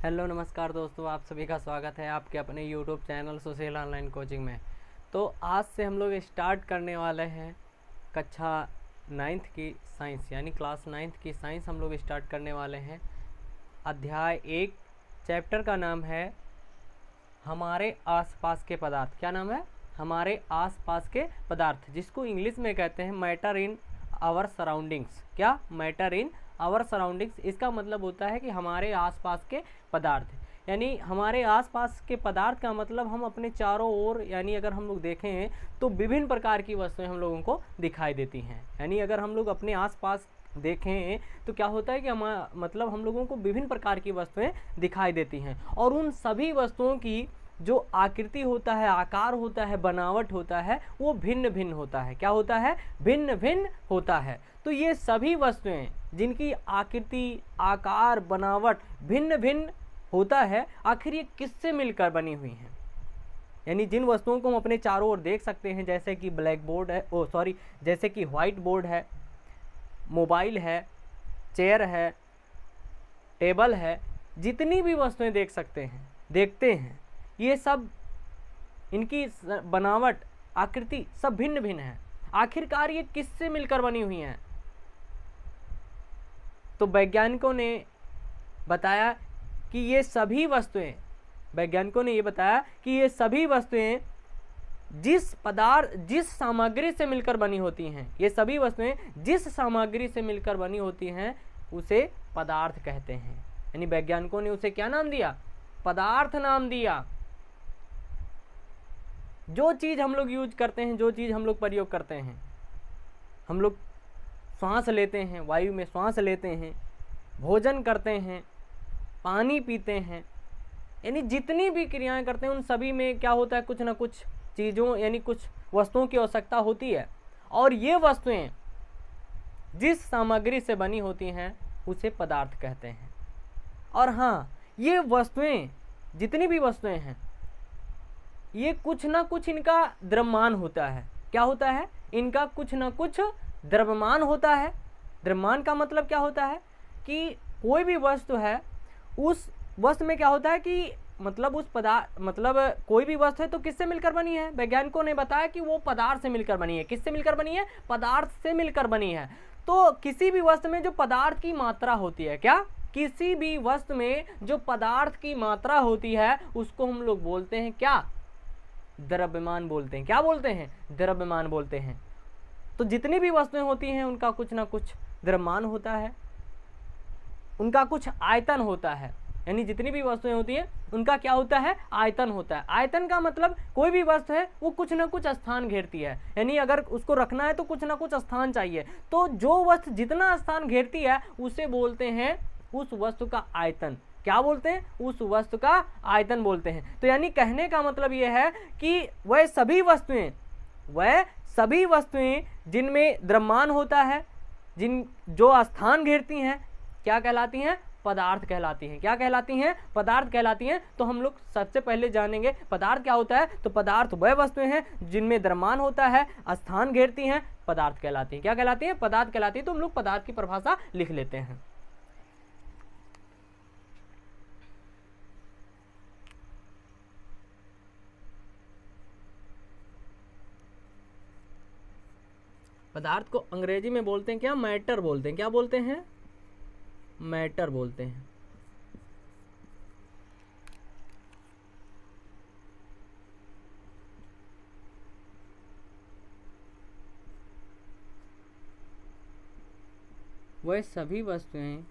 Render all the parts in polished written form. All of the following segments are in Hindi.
हेलो नमस्कार दोस्तों, आप सभी का स्वागत है आपके अपने यूट्यूब चैनल सुशील ऑनलाइन कोचिंग में। तो आज से हम लोग स्टार्ट करने वाले हैं कक्षा 9th की साइंस, यानी क्लास 9th की साइंस हम लोग स्टार्ट करने वाले हैं। अध्याय 1, चैप्टर का नाम है हमारे आसपास के पदार्थ। क्या नाम है? हमारे आसपास के पदार्थ, जिसको इंग्लिश में कहते हैं मैटर इन आवर सराउंडिंग्स। क्या? Matter in our surroundings. इसका मतलब होता है कि हमारे आसपास के पदार्थ, यानी हमारे आसपास के पदार्थ का मतलब हम अपने चारों ओर, यानी अगर हम लोग देखें तो विभिन्न प्रकार की वस्तुएं हम लोगों को दिखाई देती हैं। यानी अगर हम लोग अपने आसपास देखें तो क्या होता है कि हम लोगों को विभिन्न प्रकार की वस्तुएं दिखाई देती हैं, और उन सभी वस्तुओं की जो आकृति होता है, आकार होता है, बनावट होता है, वो भिन्न भिन्न होता है। क्या होता है? भिन्न भिन्न होता है। तो ये सभी वस्तुएं जिनकी आकृति, आकार, बनावट भिन्न भिन्न होता है, आखिर ये किससे मिलकर बनी हुई हैं? यानी जिन वस्तुओं को हम अपने चारों ओर देख सकते हैं, जैसे कि ब्लैक बोर्ड है, जैसे कि व्हाइट बोर्ड है, मोबाइल है, चेयर है, टेबल है, जितनी भी वस्तुएं देखते हैं, ये सब, इनकी बनावट, आकृति सब भिन्न भिन्न है। आखिरकार ये किससे मिलकर बनी हुई हैं? तो वैज्ञानिकों ने बताया कि ये सभी वस्तुएं जिस सामग्री से मिलकर बनी होती हैं, ये सभी वस्तुएं जिस सामग्री से मिलकर बनी होती हैं उसे पदार्थ कहते हैं। यानी वैज्ञानिकों ने उसे क्या नाम दिया? पदार्थ नाम दिया। जो चीज हम लोग यूज करते हैं, जो चीज हम लोग प्रयोग करते हैं, हम लोग सांस लेते हैं, वायु में सांस लेते हैं, भोजन करते हैं, पानी पीते हैं, यानी जितनी भी क्रियाएं करते हैं उन सभी में क्या होता है? कुछ ना कुछ चीज़ों, यानी कुछ वस्तुओं की आवश्यकता होती है। और ये वस्तुएं जिस सामग्री से बनी होती हैं उसे पदार्थ कहते हैं। और हाँ, ये वस्तुएं, जितनी भी वस्तुएं हैं, ये कुछ ना कुछ इनका द्रव्यमान होता है। क्या होता है? इनका कुछ ना कुछ द्रव्यमान होता है। द्रव्यमान का मतलब क्या होता है? कि कोई भी वस्तु है, उस वस्तु में क्या होता है कि कोई भी वस्तु है तो किससे मिलकर बनी है? वैज्ञानिकों ने बताया कि वो पदार्थ से मिलकर बनी है। किससे मिलकर बनी है? पदार्थ से मिलकर बनी है। तो किसी भी वस्तु में जो पदार्थ की मात्रा होती है, क्या? किसी भी वस्तु में जो पदार्थ की मात्रा होती है उसको हम लोग बोलते हैं क्या? द्रव्यमान बोलते हैं। क्या बोलते हैं? द्रव्यमान बोलते हैं। तो जितनी भी वस्तुएं होती हैं उनका कुछ ना कुछ द्रव्यमान होता है, उनका कुछ आयतन होता है। यानी जितनी भी वस्तुएं होती हैं उनका क्या होता है? आयतन होता है। आयतन का मतलब कोई भी वस्तु है वो कुछ ना कुछ स्थान घेरती है, यानी अगर उसको रखना है तो कुछ ना कुछ स्थान चाहिए। तो जो वस्तु जितना स्थान घेरती है उसे बोलते हैं उस वस्तु का आयतन। क्या बोलते हैं? उस वस्तु का आयतन बोलते हैं। तो यानी कहने का मतलब यह है कि वह सभी वस्तुएं जिनमें द्रव्यमान होता है, जो स्थान घेरती हैं, क्या कहलाती हैं? पदार्थ कहलाती हैं। क्या कहलाती हैं? पदार्थ कहलाती हैं। तो हम लोग सबसे पहले जानेंगे पदार्थ क्या होता है। तो पदार्थ वह वस्तुएं हैं जिनमें द्रव्यमान होता है, स्थान घेरती हैं, पदार्थ कहलाती हैं। क्या कहलाती हैं? पदार्थ कहलाती है। तो हम लोग पदार्थ की परिभाषा लिख लेते हैं। पदार्थ को अंग्रेजी में बोलते हैं क्या? मैटर बोलते हैं। क्या बोलते हैं? मैटर बोलते हैं। वह सभी वस्तुएं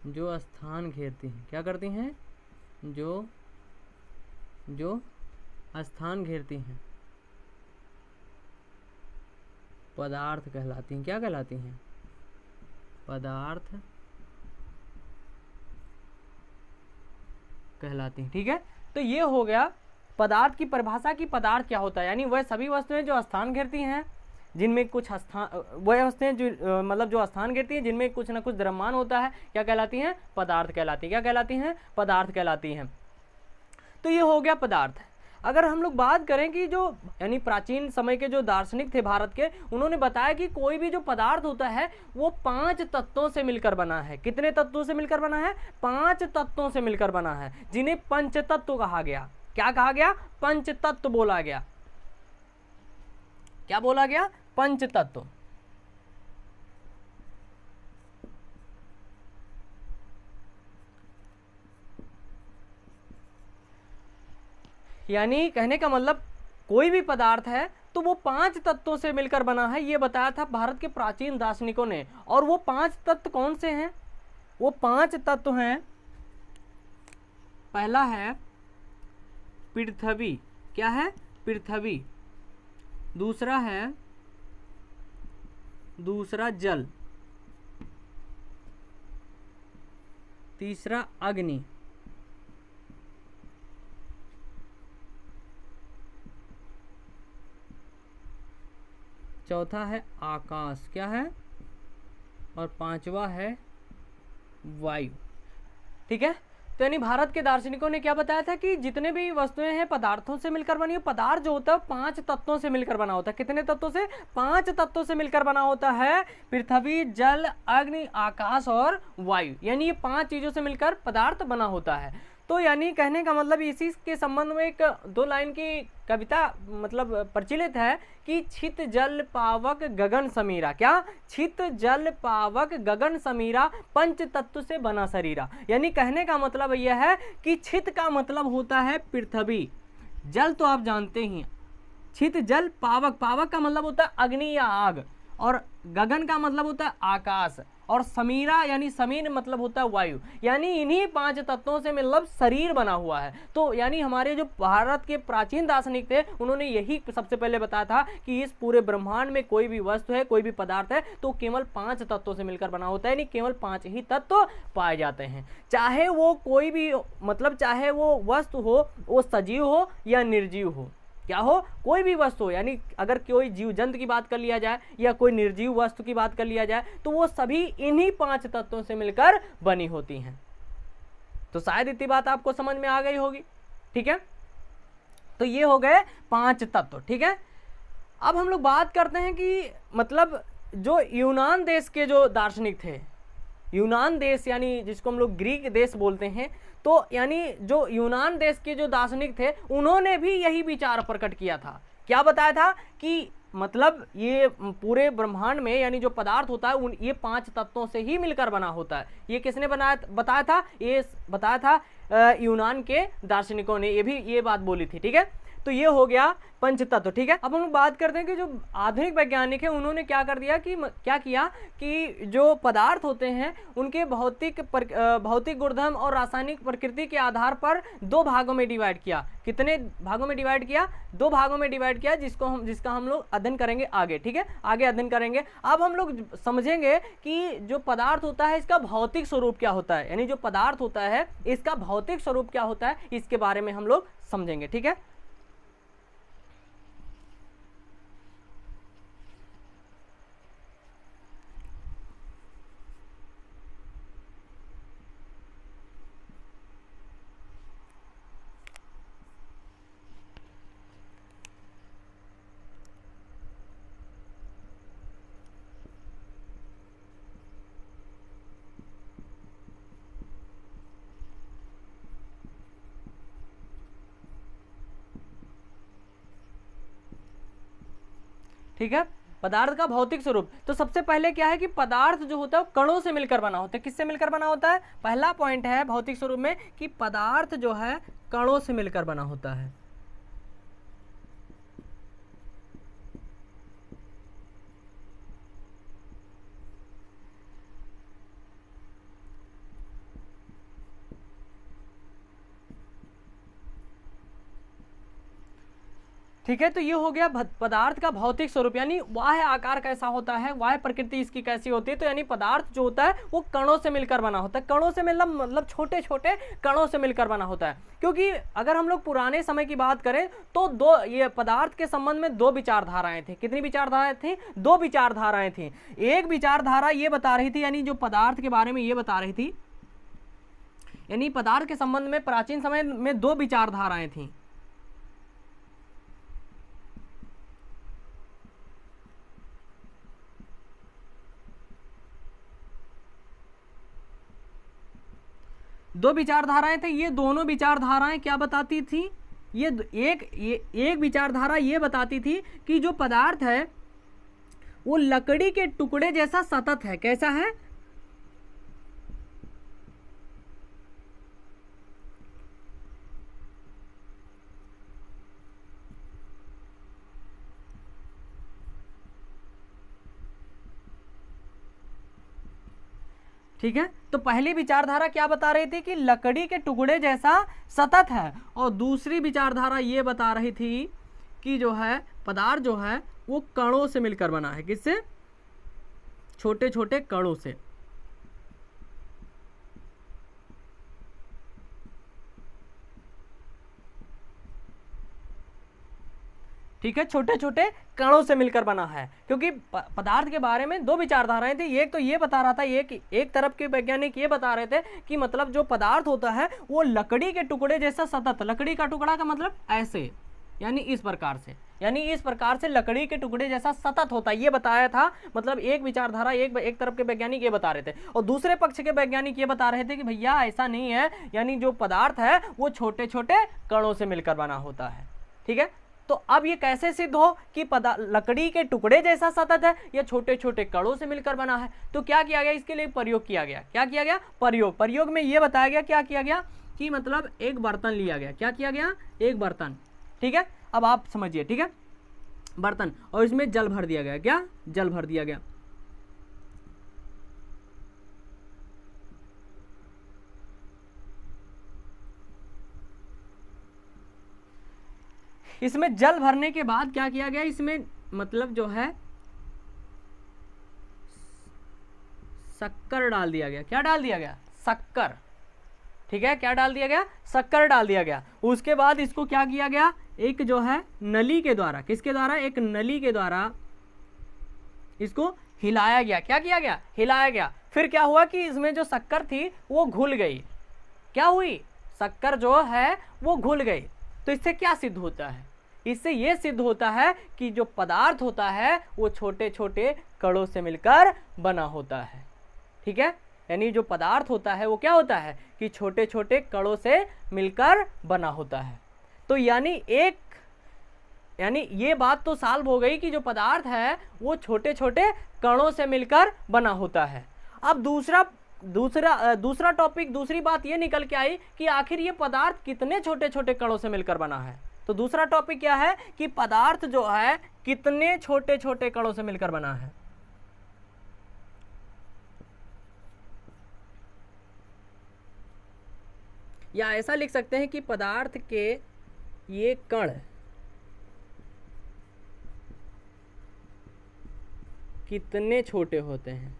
जो स्थान घेरती हैं। क्या करती हैं? जो स्थान घेरती हैं, पदार्थ कहलाती हैं। क्या कहलाती हैं? पदार्थ कहलाती हैं। ठीक है, तो ये हो गया पदार्थ की परिभाषा की पदार्थ क्या होता है, यानी वह सभी वस्तुएं जो स्थान घेरती हैं, जिनमें कुछ स्थान, वह वस्तुएं जो मतलब जो स्थान घेरती हैं, जिनमें कुछ ना कुछ द्रव्यमान होता है, क्या कहलाती हैं? पदार्थ कहलाती हैं। क्या कहलाती हैं? पदार्थ कहलाती हैं। तो ये हो गया पदार्थ। अगर हम लोग बात करें कि जो यानी प्राचीन समय के जो दार्शनिक थे भारत के, उन्होंने बताया कि कोई भी जो पदार्थ होता है वो 5 तत्वों से मिलकर बना है। कितने तत्वों से मिलकर बना है? 5 तत्वों से मिलकर बना है, जिन्हें पंचतत्व कहा गया। क्या कहा गया? पंचतत्व बोला गया। क्या बोला गया? पंचतत्व। यानी कहने का मतलब कोई भी पदार्थ है तो वो 5 तत्वों से मिलकर बना है, ये बताया था भारत के प्राचीन दार्शनिकों ने। और वो 5 तत्व कौन से हैं? वो 5 तत्व हैं, पहला है पृथ्वी। क्या है? पृथ्वी। दूसरा जल, तीसरा अग्नि, चौथा है आकाश। क्या है? और पांचवा है वायु। ठीक है। तो यानी भारत के दार्शनिकों ने क्या बताया था कि जितने भी वस्तुएं हैं पदार्थों से मिलकर बनी है। पदार्थ जो होता है 5 तत्वों से मिलकर बना होता है। कितने तत्वों से? 5 तत्वों से मिलकर बना होता है। पृथ्वी, जल, अग्नि, आकाश और वायु, यानी ये 5 चीजों से मिलकर पदार्थ बना होता है। तो यानी कहने का मतलब इसी के संबंध में एक 2 लाइन की कविता मतलब प्रचलित है कि छित जल पावक गगन समीरा। क्या? छित जल पावक गगन समीरा, पंच तत्व से बना शरीरा। यानी कहने का मतलब यह है कि छित का मतलब होता है पृथ्वी, जल तो आप जानते ही, छित जल पावक, पावक का मतलब होता है अग्नि या आग, और गगन का मतलब होता है आकाश, और समीरा यानी समीर मतलब होता है वायु। यानी इन्हीं 5 तत्वों से मतलब शरीर बना हुआ है। तो यानी हमारे जो भारत के प्राचीन दार्शनिक थे उन्होंने यही सबसे पहले बताया था कि इस पूरे ब्रह्मांड में कोई भी वस्तु है, कोई भी पदार्थ है तो केवल 5 तत्वों से मिलकर बना होता है, यानी केवल 5 ही तत्व पाए जाते हैं। चाहे वो कोई भी मतलब चाहे वो वस्तु हो, वो सजीव हो या निर्जीव हो, क्या हो, कोई भी वस्तु हो। यानी अगर कोई जीव जंतु की बात कर लिया जाए या कोई निर्जीव वस्तु की बात कर लिया जाए तो वो सभी इन्हीं 5 तत्वों से मिलकर बनी होती हैं। तो शायद इतनी बात आपको समझ में आ गई होगी। ठीक है, तो ये हो गए 5 तत्व। ठीक है, अब हम लोग बात करते हैं कि मतलब जो यूनान देश के जो दार्शनिक थे, यूनान देश यानी जिसको हम लोग ग्रीक देश बोलते हैं, तो यानी जो यूनान देश के जो दार्शनिक थे उन्होंने भी यही विचार प्रकट किया था। क्या बताया था कि मतलब ये पूरे ब्रह्मांड में यानी जो पदार्थ होता है ये 5 तत्वों से ही मिलकर बना होता है। ये किसने बताया था? ये बताया था यूनान के दार्शनिकों ने, ये भी ये बात बोली थी। ठीक है, तो ये हो गया पंचतत्व। ठीक है, अब हम लोग बात करते हैं कि जो आधुनिक वैज्ञानिक है उन्होंने क्या कर दिया कि क्या किया कि जो पदार्थ होते हैं उनके भौतिक गुणधर्म और रासायनिक प्रकृति के आधार पर 2 भागों में डिवाइड किया। कितने भागों में डिवाइड किया? 2 भागों में डिवाइड किया, जिसका हम लोग अध्ययन करेंगे आगे। ठीक है, आगे अध्ययन करेंगे। अब हम लोग समझेंगे कि जो पदार्थ होता है इसका भौतिक स्वरूप क्या होता है, यानी जो पदार्थ होता है इसका भौतिक स्वरूप क्या होता है, इसके बारे में हम लोग समझेंगे। ठीक है, ठीक है, पदार्थ का भौतिक स्वरूप। तो सबसे पहले क्या है कि पदार्थ जो होता है वो कणों से मिलकर बना होता है। किससे मिलकर बना होता है? पहला पॉइंट है भौतिक स्वरूप में कि पदार्थ जो है कणों से मिलकर बना होता है। ठीक है। तो ये हो गया पदार्थ का भौतिक स्वरूप, यानी वाह्य आकार कैसा होता है, वाह्य प्रकृति इसकी कैसी होती है। तो यानी पदार्थ जो होता है वो कणों से मिलकर बना होता है। कणों से मतलब छोटे छोटे कणों से मिलकर बना होता है। क्योंकि अगर हम लोग पुराने समय की बात करें तो ये पदार्थ के संबंध में दो विचारधाराएं थी। कितनी विचारधाराएं थी? दो विचारधाराएं थी। एक विचारधारा ये बता रही थी, यानी जो पदार्थ के बारे में ये बता रही थी, यानी पदार्थ के संबंध में प्राचीन समय में दो विचारधाराएं थी। दो विचारधाराएं थे। ये दोनों विचारधाराएं क्या बताती थी? ये एक विचारधारा ये बताती थी कि जो पदार्थ है वो लकड़ी के टुकड़े जैसा सतत है। कैसा है? ठीक है। तो पहली विचारधारा क्या बता रही थी कि लकड़ी के टुकड़े जैसा सतत है, और दूसरी विचारधारा ये बता रही थी कि जो है पदार्थ जो है वो कणों से मिलकर बना है। किससे? छोटे छोटे कणों से। ठीक है, छोटे छोटे कणों से मिलकर बना है। क्योंकि पदार्थ के बारे में दो विचारधाराएं थी। एक तो ये बता रहा था, एक तरफ के वैज्ञानिक ये बता रहे थे कि मतलब जो पदार्थ होता है वो लकड़ी के टुकड़े जैसा सतत, लकड़ी का टुकड़ा का मतलब ऐसे, यानी इस प्रकार से, यानी इस प्रकार से लकड़ी के टुकड़े जैसा सतत होता है, ये बताया था। मतलब एक विचारधारा एक तरफ के वैज्ञानिक ये बता रहे थे, और दूसरे पक्ष के वैज्ञानिक ये बता रहे थे कि भैया ऐसा नहीं है, यानी जो पदार्थ है वो छोटे छोटे कणों से मिलकर बना होता है। ठीक है। तो अब ये कैसे सिद्ध हो कि लकड़ी के टुकड़े जैसा सतत है या छोटे छोटे कणों से मिलकर बना है? तो क्या किया गया? इसके लिए प्रयोग किया गया। क्या किया गया? प्रयोग में ये बताया गया, क्या किया गया कि मतलब एक बर्तन लिया गया। क्या किया गया? एक बर्तन। ठीक है, अब आप समझिए। ठीक है, बर्तन, और इसमें जल भर दिया गया। क्या? जल भर दिया गया। इसमें जल भरने के बाद क्या किया गया? इसमें मतलब जो है शक्कर डाल दिया गया। क्या डाल दिया गया? शक्कर। ठीक है, क्या डाल दिया गया? शक्कर डाल दिया गया। उसके बाद इसको क्या किया गया? एक जो है नली के द्वारा, किसके द्वारा? एक नली के द्वारा इसको हिलाया गया। क्या किया गया? हिलाया गया। फिर क्या हुआ कि इसमें जो शक्कर थी वो घुल गई। क्या हुई? शक्कर जो है वो घुल गई। तो इससे क्या सिद्ध होता है? इससे यह सिद्ध होता है कि जो पदार्थ होता है वो छोटे छोटे कणों से मिलकर बना होता है। ठीक है, यानी जो पदार्थ होता है वो क्या होता है कि छोटे छोटे कणों से मिलकर बना होता है। तो यानी ये बात तो साल्व हो गई कि जो पदार्थ है वो छोटे छोटे कणों से मिलकर बना होता है। अब दूसरा टॉपिक, दूसरी बात ये निकल के आई कि आखिर ये पदार्थ कितने छोटे छोटे कणों से मिलकर बना है। तो दूसरा टॉपिक क्या है कि पदार्थ जो है कितने छोटे छोटे कणों से मिलकर बना है। या ऐसा लिख सकते हैं कि पदार्थ के ये कण कितने छोटे होते हैं।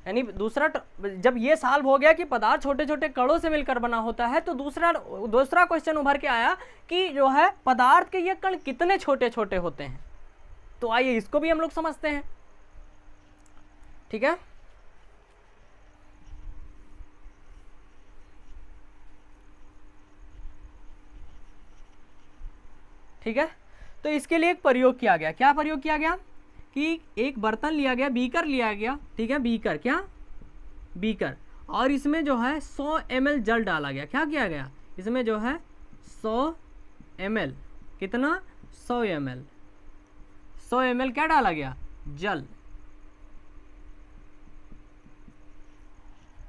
यानी जब ये सॉल्व हो गया कि पदार्थ छोटे छोटे कणों से मिलकर बना होता है, तो दूसरा क्वेश्चन उभर के आया कि जो है पदार्थ के ये कण कितने छोटे छोटे होते हैं। तो आइए इसको भी हम लोग समझते हैं। ठीक है, ठीक है। तो इसके लिए एक प्रयोग किया गया। क्या प्रयोग किया गया कि एक बर्तन लिया गया, बीकर लिया गया। ठीक है, बीकर, क्या? बीकर, और इसमें जो है 100 ml जल डाला गया। क्या किया गया? इसमें जो है 100 ml, कितना? 100 ml, 100 ml क्या डाला गया? जल।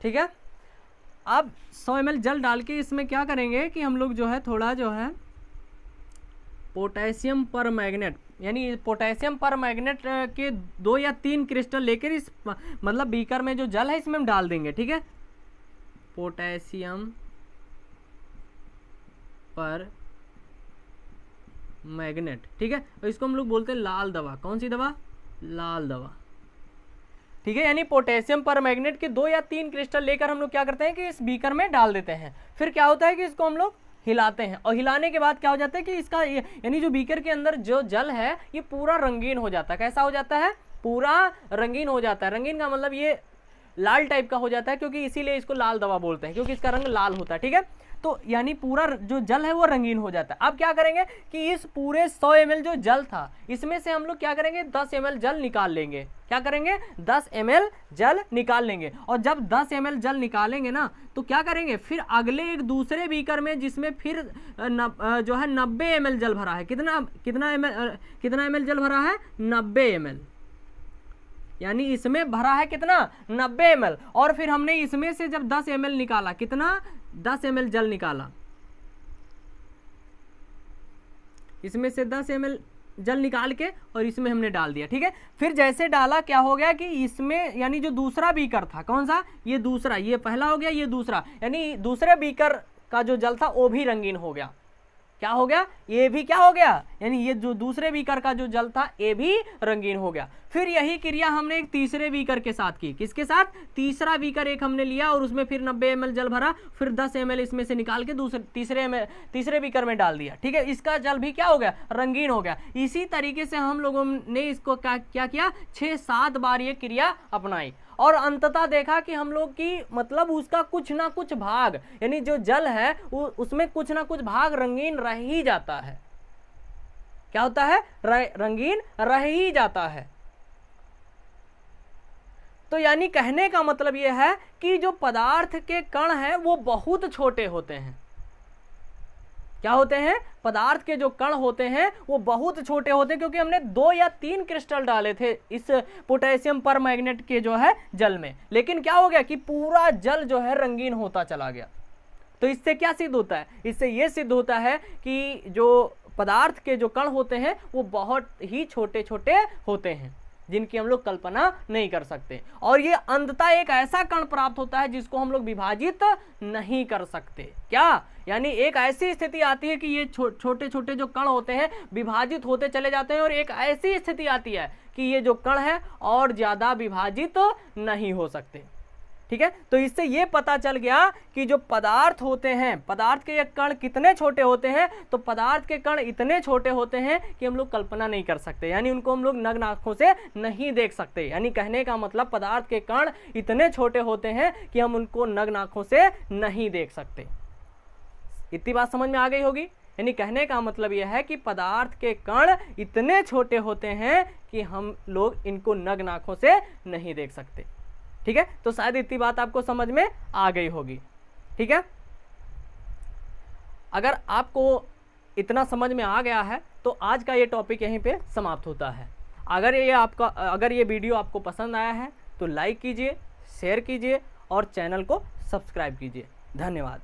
ठीक है, अब 100 ml जल डाल के इसमें क्या करेंगे कि हम लोग जो है थोड़ा जो है पोटेशियम पर मैग्नेट, यानी पोटेशियम पर मैग्नेट के 2 या 3 क्रिस्टल लेकर इस मतलब बीकर में जो जल है इसमें हम डाल देंगे। ठीक है, पोटेशियम पर मैग्नेट, ठीक है। तो इसको हम लोग बोलते हैं लाल दवा। कौन सी दवा? लाल दवा, ठीक है। यानी पोटेशियम पर मैग्नेट के 2 या 3 क्रिस्टल लेकर हम लोग क्या करते हैं कि इस बीकर में डाल देते हैं। फिर क्या होता है कि इसको हम लोग हिलाते हैं, और हिलाने के बाद क्या हो जाता है कि इसका यानी जो बीकर के अंदर जो जल है ये पूरा रंगीन हो जाता है। कैसा हो जाता है? पूरा रंगीन हो जाता है। रंगीन का मतलब ये लाल टाइप का हो जाता है, क्योंकि इसीलिए इसको लाल दवा बोलते हैं, क्योंकि इसका रंग लाल होता है, ठीक है। तो यानी पूरा जो जल है वो रंगीन हो जाता है। अब क्या करेंगे कि इस पूरे 100 ml जो जल था इसमें से हम लोग क्या करेंगे 10 ml जल निकाल लेंगे। क्या करेंगे? 10 ml जल निकाल लेंगे। और जब 10 ml जल निकालेंगे ना तो क्या करेंगे, फिर अगले एक दूसरे बीकर में जिसमें फिर जो है 90 ml जल भरा है। कितना ml जल भरा है? 90 ml। यानी इसमें भरा है कितना? 90 ml। और फिर हमने इसमें से जब 10 ml निकाला, कितना? 10 ml जल निकाला, इसमें से 10 ml जल निकाल के और इसमें हमने डाल दिया, ठीक है। फिर जैसे डाला क्या हो गया कि इसमें यानी जो दूसरा बीकर था, कौन सा? ये दूसरा, ये पहला हो गया, ये दूसरा, यानी दूसरे बीकर का जो जल था वो भी रंगीन हो गया। क्या हो गया? ये भी क्या हो गया? यानी ये जो दूसरे बीकर का जो जल था ये भी रंगीन हो गया। फिर यही क्रिया हमने एक तीसरे बीकर के साथ की। किसके साथ? तीसरा बीकर एक हमने लिया और उसमें फिर 90 ml जल भरा, फिर 10 ml इसमें से निकाल के तीसरे बीकर में डाल दिया, ठीक है। इसका जल भी क्या हो गया? रंगीन हो गया। इसी तरीके से हम लोगों ने इसको क्या किया? 6-7 बार ये क्रिया अपनाई, और अंततः देखा कि हम लोग की मतलब उसका कुछ ना कुछ भाग, यानी जो जल है उसमें कुछ ना कुछ भाग रंगीन रह ही जाता है। क्या होता है? रंगीन रह ही जाता है। तो यानी कहने का मतलब यह है कि जो पदार्थ के कण हैं वो बहुत छोटे होते हैं। क्या होते हैं? पदार्थ के जो कण होते हैं वो बहुत छोटे होते हैं, क्योंकि हमने 2 या 3 क्रिस्टल डाले थे इस पोटेशियम पर मैग्नेट के जो है जल में, लेकिन क्या हो गया कि पूरा जल जो है रंगीन होता चला गया। तो इससे क्या सिद्ध होता है? इससे यह सिद्ध होता है कि जो पदार्थ के जो कण होते हैं वो बहुत ही छोटे छोटे होते हैं, जिनकी हम लोग कल्पना नहीं कर सकते। और ये अंततः एक ऐसा कण प्राप्त होता है जिसको हम लोग विभाजित नहीं कर सकते। क्या? यानी एक ऐसी स्थिति आती है कि ये छोटे छोटे जो कण होते हैं विभाजित होते चले जाते हैं, और एक ऐसी स्थिति आती है कि ये जो कण है और ज्यादा विभाजित नहीं हो सकते, ठीक है। तो इससे ये पता चल गया कि जो पदार्थ होते हैं, पदार्थ के ये कण कितने छोटे होते हैं। तो पदार्थ के कण इतने छोटे होते हैं कि हम लोग कल्पना नहीं कर सकते, यानी उनको हम लोग नग्न आंखों से नहीं देख सकते। यानी कहने का मतलब पदार्थ के कण इतने छोटे होते हैं कि हम उनको नग्न आंखों से नहीं देख सकते। इतनी बात समझ में आ गई होगी। यानी कहने का मतलब यह है कि पदार्थ के कण इतने छोटे होते हैं कि हम लोग इनको नग्न आंखों से नहीं देख सकते, ठीक है। तो शायद इतनी बात आपको समझ में आ गई होगी, ठीक है। अगर आपको इतना समझ में आ गया है तो आज का ये टॉपिक यहीं पे समाप्त होता है। अगर ये वीडियो आपको पसंद आया है तो लाइक कीजिए, शेयर कीजिए और चैनल को सब्सक्राइब कीजिए। धन्यवाद।